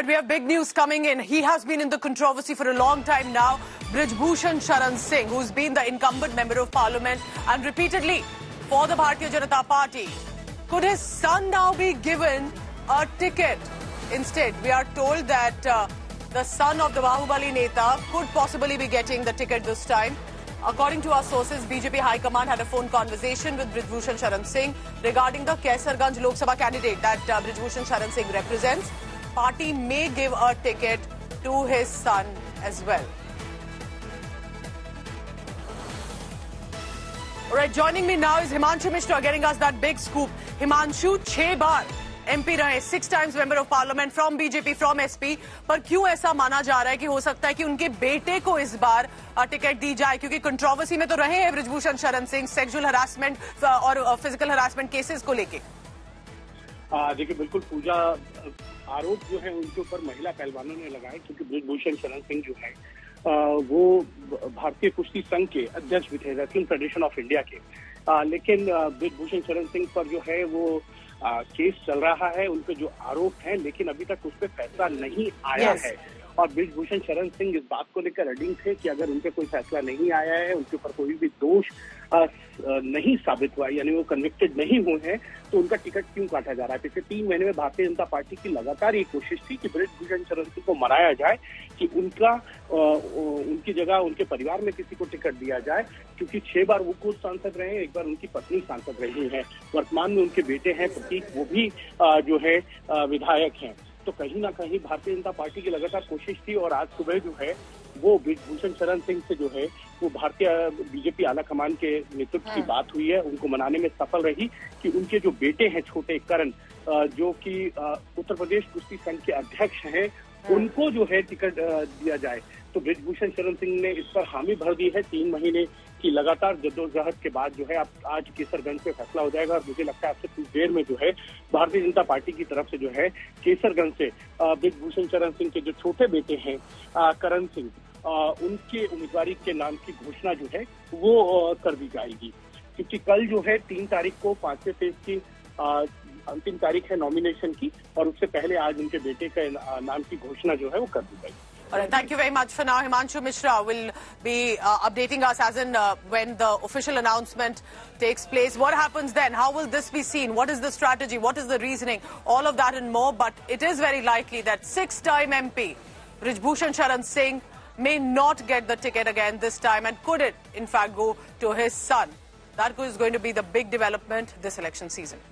Right, we have big news coming in. He has been in the controversy for a long time now. Brijbhushan Sharan Singh, who's been the incumbent member of parliament and repeatedly for the Bharatiya Janata Party. Could his son now be given a ticket? Instead, we are told that the son of the Bahubali Neta could possibly be getting the ticket this time. According to our sources, BJP High Command had a phone conversation with Brijbhushan Sharan Singh regarding the Kaisarganj Lok Sabha candidate that Brijbhushan Sharan Singh represents. Party may give a ticket to his son as well. All right, joining me now is Himanshu Mishra getting us that big scoop. Himanshu, 6 bar MP रहे, 6 times member of parliament from BJP, from SP, पर क्यों ऐसा माना जा रहा है कि हो सकता है कि उनके बेटे को इस बार टिकट दी जाए, क्योंकि कंट्रोवर्सी में तो रहे हैं बृजभूषण शरण सिंह सेक्सुअल हरासमेंट और फिजिकल हरासमेंट केसेस को लेके। देखिए, बिल्कुल पूजा आरोप जो है उनके ऊपर महिला पहलवानों ने लगाए, क्योंकि बृजभूषण शरण सिंह जो है वो भारतीय कुश्ती संघ के अध्यक्ष भी थे, रेसलिंग फेडरेशन ऑफ इंडिया के। लेकिन बृजभूषण शरण सिंह पर जो है वो केस चल रहा है, उनके जो आरोप हैं, लेकिन अभी तक उस पर फैसला नहीं आया है। और बृजभूषण शरण सिंह इस बात को लेकर अडिग थे कि अगर उनपे कोई फैसला नहीं आया है, उनके ऊपर कोई भी दोष नहीं साबित हुआ, यानी वो कन्विक्टेड नहीं हुए हैं, तो उनका टिकट क्यों काटा जा रहा है। पिछले 3 महीने में भारतीय जनता पार्टी की लगातार ये कोशिश थी कि बृजभूषण शरण सिंह को मनाया जाए, कि उनकी जगह उनके परिवार में किसी को टिकट दिया जाए, क्योंकि 6 बार वो खुद सांसद रहे हैं, 1 बार उनकी पत्नी सांसद रही है, वर्तमान में उनके बेटे हैं प्रतीक, वो भी जो है विधायक हैं। तो कहीं ना कहीं भारतीय जनता पार्टी की लगातार कोशिश थी, और आज सुबह जो है वो बृजभूषण शरण सिंह से जो है वो भारतीय बीजेपी आला कमान के नेतृत्व की बात हुई है, उनको मनाने में सफल रही कि उनके जो बेटे हैं छोटे करण, जो कि उत्तर प्रदेश कुश्ती संघ के अध्यक्ष हैं, उनको जो है टिकट दिया जाए। तो बृजभूषण शरण सिंह ने इस पर हामी भर दी है। 3 महीने की लगातार जद्दोजहद के बाद जो है अब आज केसरगंज पे फैसला हो जाएगा, और मुझे लगता है आपसे कुछ देर में जो है भारतीय जनता पार्टी की तरफ से जो है केसरगंज से बृजभूषण शरण सिंह के जो छोटे बेटे हैं करण सिंह, उनके उम्मीदवारी के नाम की घोषणा जो है वो कर दी जाएगी, क्योंकि कल जो है 3 तारीख को 5वें फेज की अंतिम तारीख है नॉमिनेशन की, और उससे पहले आज उनके बेटे के नाम की घोषणा जो है वो कर दी जाएगी। All right, thank you very much for now. Himanshu Mishra will be updating us as in when the official announcement takes place. What happens then? How will this be seen? What is the strategy? What is the reasoning? All of that and more. But it is very likely that 6-time MP Brijbhushan Sharan Singh may not get the ticket again this time, and could it in fact go to his son? That is going to be the big development this election season.